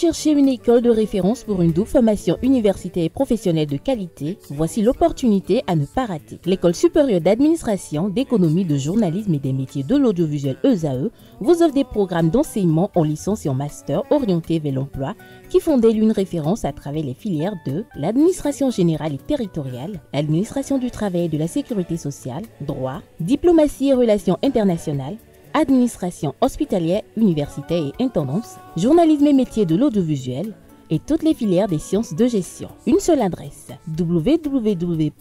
cherchez une école de référence pour une double formation universitaire et professionnelle de qualité? Voici l'opportunité à ne pas rater. L'École supérieure d'administration, d'économie, de journalisme et des métiers de l'audiovisuel ESAE vous offre des programmes d'enseignement en licence et en master orientés vers l'emploi qui font d'elle une référence à travers les filières de l'administration générale et territoriale, l'administration du travail et de la sécurité sociale, droit, diplomatie et relations internationales, administration hospitalière, universitaire et intendance, journalisme et métiers de l'audiovisuel et toutes les filières des sciences de gestion. Une seule adresse, www.esae.bj.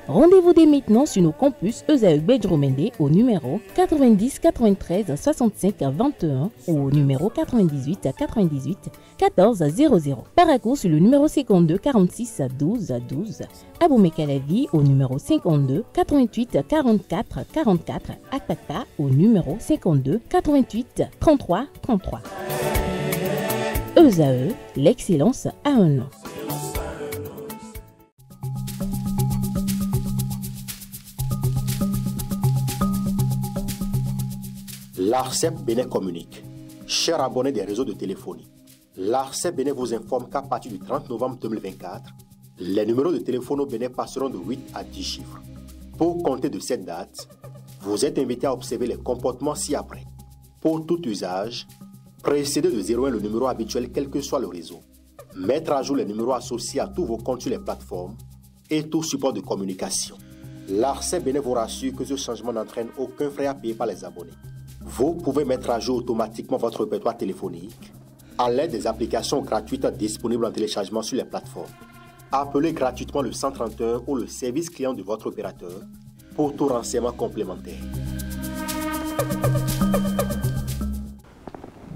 Rendez-vous dès maintenant sur nos campus ESAE Bedjromende au numéro 90 93 65 21 ou au numéro 98 98 14 00. Paracourt sur le numéro 52 46 12 12. Aboumé-Calavi au numéro 52 88 44 44. Akpata au numéro 52 88 33 33. ESAE, l'excellence a un nom. L'ARCEP Bénin communique. Chers abonnés des réseaux de téléphonie, l'ARCEP Bénin vous informe qu'à partir du 30 novembre 2024, les numéros de téléphone au Bénin passeront de 8 à 10 chiffres. Pour compter de cette date, vous êtes invité à observer les comportements ci-après. Pour tout usage, précédez de 01 le numéro habituel quel que soit le réseau. Mettre à jour les numéros associés à tous vos comptes sur les plateformes et tout support de communication. L'ARCEP Bénin vous rassure que ce changement n'entraîne aucun frais à payer par les abonnés. Vous pouvez mettre à jour automatiquement votre répertoire téléphonique à l'aide des applications gratuites disponibles en téléchargement sur les plateformes. Appelez gratuitement le 131 ou le service client de votre opérateur pour tout renseignement complémentaire.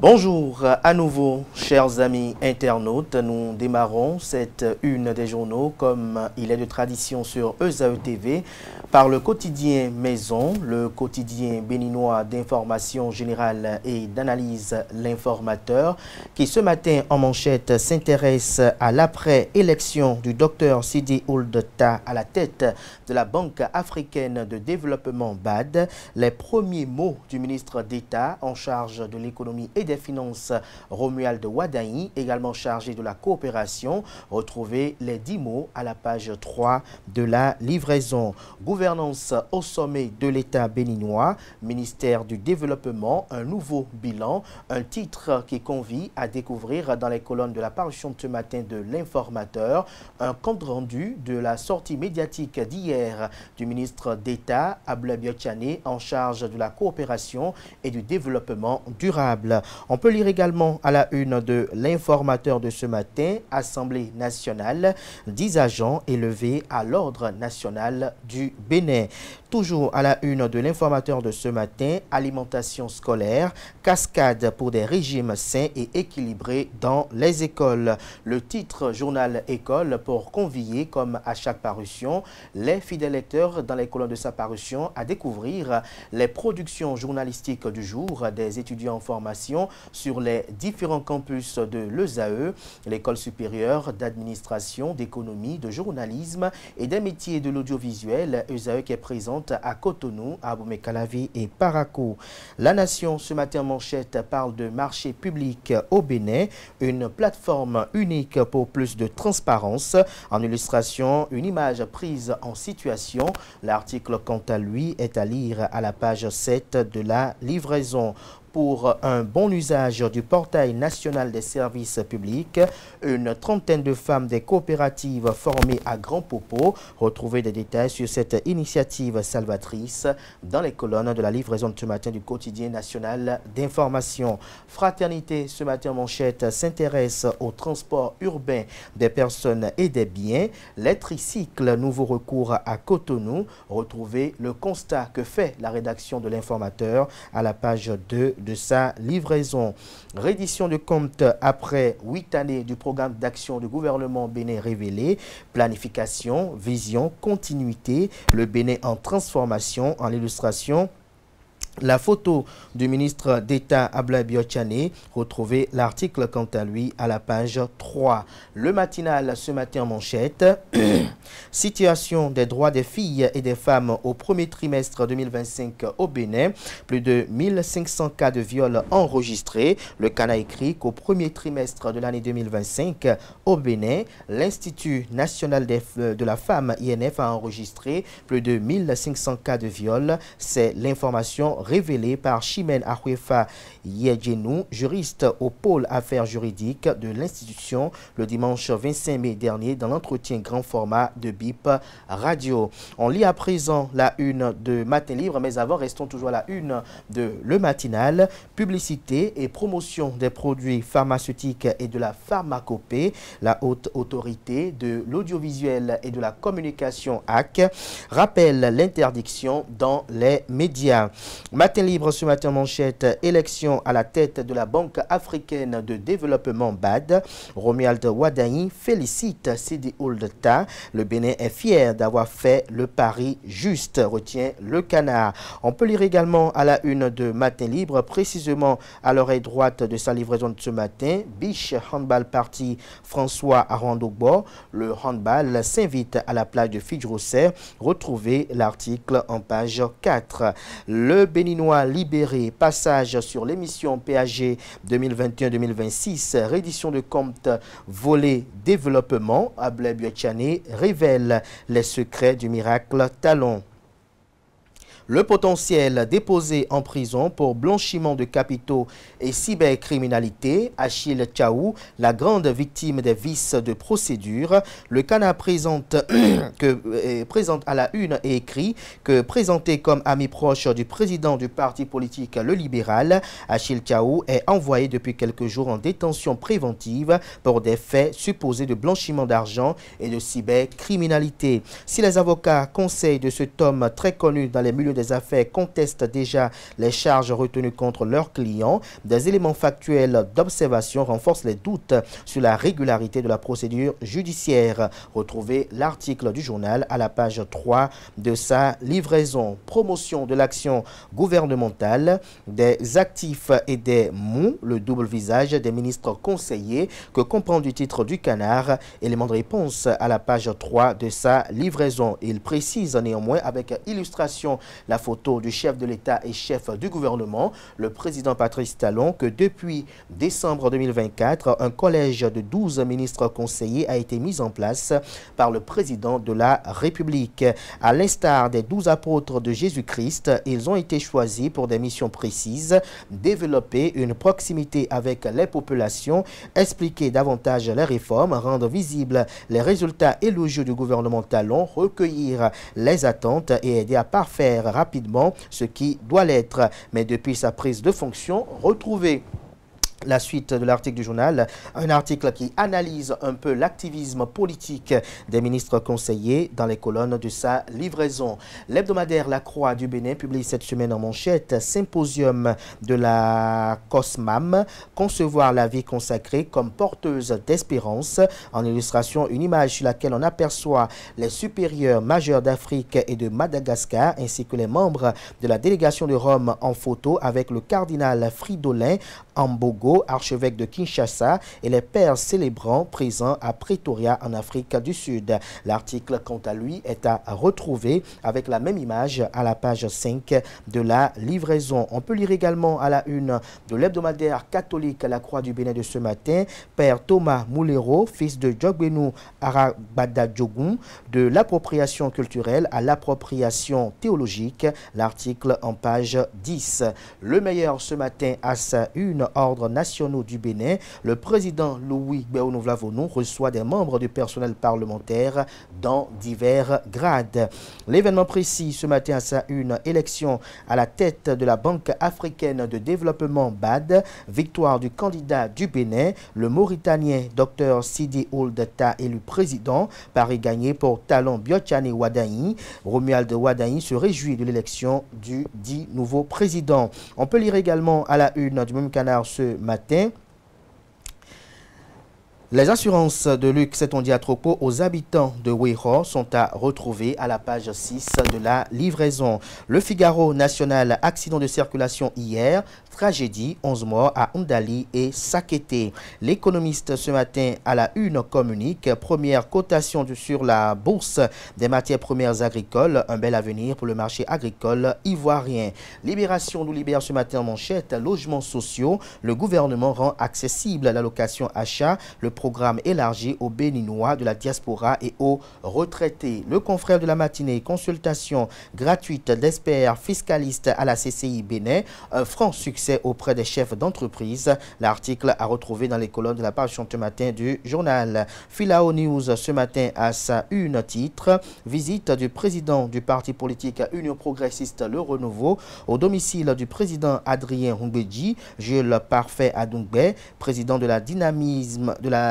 Bonjour à nouveau, chers amis internautes. Nous démarrons cette une des journaux comme il est de tradition sur ESAE TV par le quotidien Maison, le quotidien béninois d'information générale et d'analyse L'Informateur, qui ce matin en manchette s'intéresse à l'après-élection du docteur Sidi Ould Tah à la tête de la Banque africaine de développement BAD. Les premiers mots du ministre d'État en charge de l'économie et des finances Romuald Wadaï, également chargé de la coopération. Retrouvez les 10 mots à la page 3 de la livraison. Gouvernance au sommet de l'État béninois, ministère du développement, un nouveau bilan, un titre qui convie à découvrir dans les colonnes de la parution de ce matin de L'Informateur, un compte rendu de la sortie médiatique d'hier du ministre d'État Abdoulaye Biotchane en charge de la coopération et du développement durable. On peut lire également à la une de L'Informateur de ce matin, Assemblée nationale, 10 agents élevés à l'ordre national du Bénin. Toujours à la une de L'Informateur de ce matin, alimentation scolaire, cascade pour des régimes sains et équilibrés dans les écoles. Le titre Journal École pour convier, comme à chaque parution, les fidèles lecteurs dans les colonnes de sa parution à découvrir les productions journalistiques du jour des étudiants en formation sur les différents campus de l'ESAE, l'école supérieure d'administration, d'économie, de journalisme et des métiers de l'audiovisuel, ESAE qui est présente à Cotonou, à Aboumé-Calavi et Paracourt. La Nation, ce matin en manchette, parle de marché public au Bénin, une plateforme unique pour plus de transparence. En illustration, une image prise en situation. L'article, quant à lui, est à lire à la page 7 de la livraison. Pour un bon usage du portail national des services publics, une trentaine de femmes des coopératives formées à Grand Popo. Retrouvez des détails sur cette initiative salvatrice dans les colonnes de la livraison de ce matin du quotidien national d'information. Fraternité, ce matin en manchette, s'intéresse au transport urbain des personnes et des biens. Les tricycles, nouveau recours à Cotonou. Retrouvez le constat que fait la rédaction de L'Informateur à la page 2 de sa livraison. Reddition de compte après 8 années du programme d'action du gouvernement bénin révélé. Planification, vision, continuité. Le Bénin en transformation. En illustration, La photo du ministre d'État Ablaye Biotchane, retrouvez l'article quant à lui à la page 3. Le matinal ce matin en manchette. Situation des droits des filles et des femmes au premier trimestre 2025 au Bénin. Plus de 1500 cas de viol enregistrés. Le CAN a écrit qu'au premier trimestre de l'année 2025 au Bénin, l'Institut national de la femme INF a enregistré plus de 1500 cas de viol. C'est l'information révélé par Chimène Ahuefa Yedjenou, juriste au pôle affaires juridiques de l'institution le dimanche 25 mai dernier dans l'entretien grand format de BIP Radio. On lit à présent la une de Matin Libre, mais avant, restons toujours à la une de Le Matinal. Publicité et promotion des produits pharmaceutiques et de la pharmacopée. La haute autorité de l'audiovisuel et de la communication AC rappelle l'interdiction dans les médias. Matin Libre ce matin manchette, élection à la tête de la Banque africaine de développement BAD. Romuald Wadaï félicite Sidi Ould Tah. Le Bénin est fier d'avoir fait le pari juste, retient le Canard. On peut lire également à la une de Matin Libre, précisément à l'oreille droite de sa livraison de ce matin, Biche Handball Party François Arandogbo. Le handball s'invite à la plage de Fidjrosser. Retrouvez l'article en page 4. Le Béninois libéré, passage sur l'émission PAG 2021-2026, réédition de compte volé développement. Ablaye Biotchane révèle les secrets du miracle Talon. Le potentiel déposé en prison pour blanchiment de capitaux et cybercriminalité, Achille Tchaou, la grande victime des vices de procédure. Le Canard présente à la une et écrit que présenté comme ami proche du président du parti politique Le Libéral, Achille Tchaou est envoyé depuis quelques jours en détention préventive pour des faits supposés de blanchiment d'argent et de cybercriminalité. Si les avocats conseillent de cet homme très connu dans les milieux des affaires contestent déjà les charges retenues contre leurs clients, des éléments factuels d'observation renforcent les doutes sur la régularité de la procédure judiciaire. Retrouvez l'article du journal à la page 3 de sa livraison. Promotion de l'action gouvernementale, des actifs et des mous, le double visage des ministres conseillers que comprend du titre du Canard. Élément de réponse à la page 3 de sa livraison. Il précise néanmoins avec illustration la photo du chef de l'État et chef du gouvernement, le président Patrice Talon, que depuis décembre 2024, un collège de 12 ministres conseillers a été mis en place par le président de la République. À l'instar des 12 apôtres de Jésus-Christ, ils ont été choisis pour des missions précises, développer une proximité avec les populations, expliquer davantage les réformes, rendre visibles les résultats élogieux du gouvernement Talon, recueillir les attentes et aider à parfaire rapidement ce qui doit l'être. Mais depuis sa prise de fonction, retrouvez la suite de l'article du journal, un article qui analyse un peu l'activisme politique des ministres conseillers dans les colonnes de sa livraison. L'hebdomadaire La Croix du Bénin publie cette semaine en manchette symposium de la COSMAM, concevoir la vie consacrée comme porteuse d'espérance. En illustration, une image sur laquelle on aperçoit les supérieurs majeurs d'Afrique et de Madagascar ainsi que les membres de la délégation de Rome en photo avec le cardinal Fridolin Ambogo, archevêque de Kinshasa, et les pères célébrants présents à Pretoria en Afrique du Sud. L'article, quant à lui, est à retrouver avec la même image à la page 5 de la livraison. On peut lire également à la une de l'hebdomadaire catholique La Croix du Bénin de ce matin, Père Thomas Moulero, fils de Djogbenu Arabada Djogun, de l'appropriation culturelle à l'appropriation théologique. L'article en page 10. Le meilleur ce matin à sa une, ordre nationaux du Bénin. Le président Louis Béounou-Vlavonou reçoit des membres du personnel parlementaire dans divers grades. L'événement précis ce matin à sa une, élection à la tête de la Banque africaine de développement BAD, victoire du candidat du Bénin, le Mauritanien Dr Sidi Ould Tah élu président, pari gagné pour Talon Biotchane Wadaï. Romuald Wadaï se réjouit de l'élection du dit nouveau président. On peut lire également à la une du même Canard ce matin Les assurances de luxe, on dit à propos aux habitants de Wého, sont à retrouver à la page 6 de la livraison. Le Figaro national, accident de circulation hier, tragédie, 11 morts à Ndali et Sakété. L'économiste ce matin à la une communique, première cotation sur la bourse des matières premières agricoles, un bel avenir pour le marché agricole ivoirien. Libération nous libère ce matin en manchette, logements sociaux, le gouvernement rend accessible l'allocation achat, le programme élargi aux Béninois de la diaspora et aux retraités. Le confrère de la matinée, consultation gratuite d'experts fiscalistes à la CCI Bénin, un franc succès auprès des chefs d'entreprise. L'article à retrouver dans les colonnes de la page ce matin du journal. Filao News ce matin à sa une titre, visite du président du parti politique Union Progressiste Le Renouveau au domicile du président Adrien Humbedji, Jules Parfait Adungbe, président de la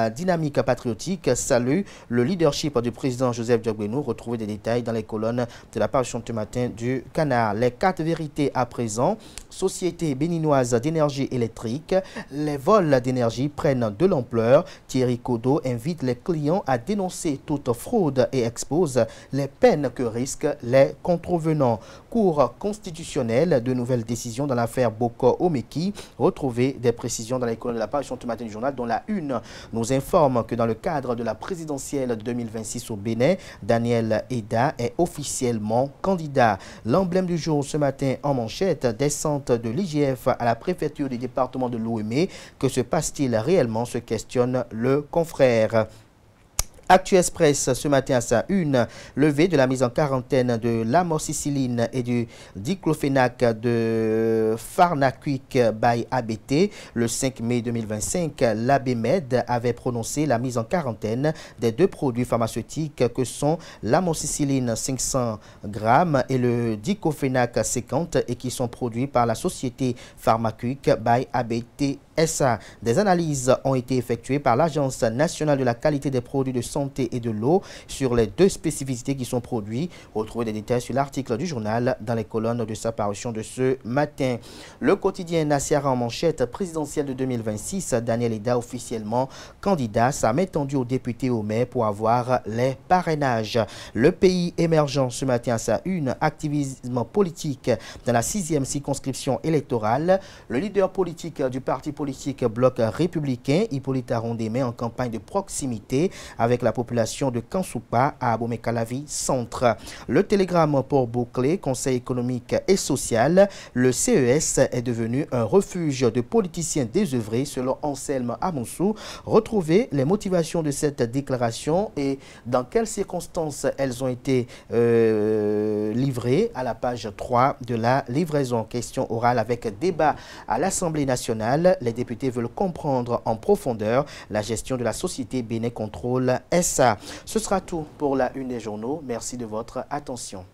dynamique patriotique, salue le leadership du président Joseph Diogbenou. Retrouvez des détails dans les colonnes de la page ce matin du Canard. Les 4 vérités à présent. Société béninoise d'énergie électrique, les vols d'énergie prennent de l'ampleur. Thierry Kodo invite les clients à dénoncer toute fraude et expose les peines que risquent les contrevenants. Cour constitutionnelle, de nouvelles décisions dans l'affaire Boko Omeki. Retrouvez des précisions dans les colonnes de la page ce matin du journal, dont la une nous informe que dans le cadre de la présidentielle 2026 au Bénin, Daniel Eda est officiellement candidat. L'emblème du jour ce matin en manchette, descente de l'IGF à la préfecture du département de l'Ouémé. Que se passe-t-il réellement, se questionne le confrère. Actu Express ce matin à sa une, levée de la mise en quarantaine de l'amoxicilline et du diclofénac de Pharmaquick by ABT. Le 5 mai 2025, l'ABMED avait prononcé la mise en quarantaine des 2 produits pharmaceutiques que sont l'amoxicilline 500 grammes et le diclofénac 50 et qui sont produits par la société Pharmaquick by ABT. Des analyses ont été effectuées par l'Agence nationale de la qualité des produits de santé et de l'eau sur les 2 spécificités qui sont produits. Retrouvez des détails sur l'article du journal dans les colonnes de sa parution de ce matin. Le quotidien Nassiara en manchette, présidentielle de 2026, Daniel Eda officiellement candidat. Sa main tendue aux députés au maire pour avoir les parrainages. Le pays émergent ce matin à sa une, activisme politique dans la 6e circonscription électorale. Le leader politique du parti politique Bloc républicain, Hippolyte Arondemé, en campagne de proximité avec la population de Kansoupa à Abomey-Calavi Centre. Le télégramme pour boucler, Conseil économique et social, le CES est devenu un refuge de politiciens désœuvrés selon Anselme Amoussou. Retrouvez les motivations de cette déclaration et dans quelles circonstances elles ont été livrées à la page 3 de la livraison. Question orale avec débat à l'Assemblée nationale. Les députés veulent comprendre en profondeur la gestion de la société Bénin Contrôle SA. Ce sera tout pour la une des journaux. Merci de votre attention.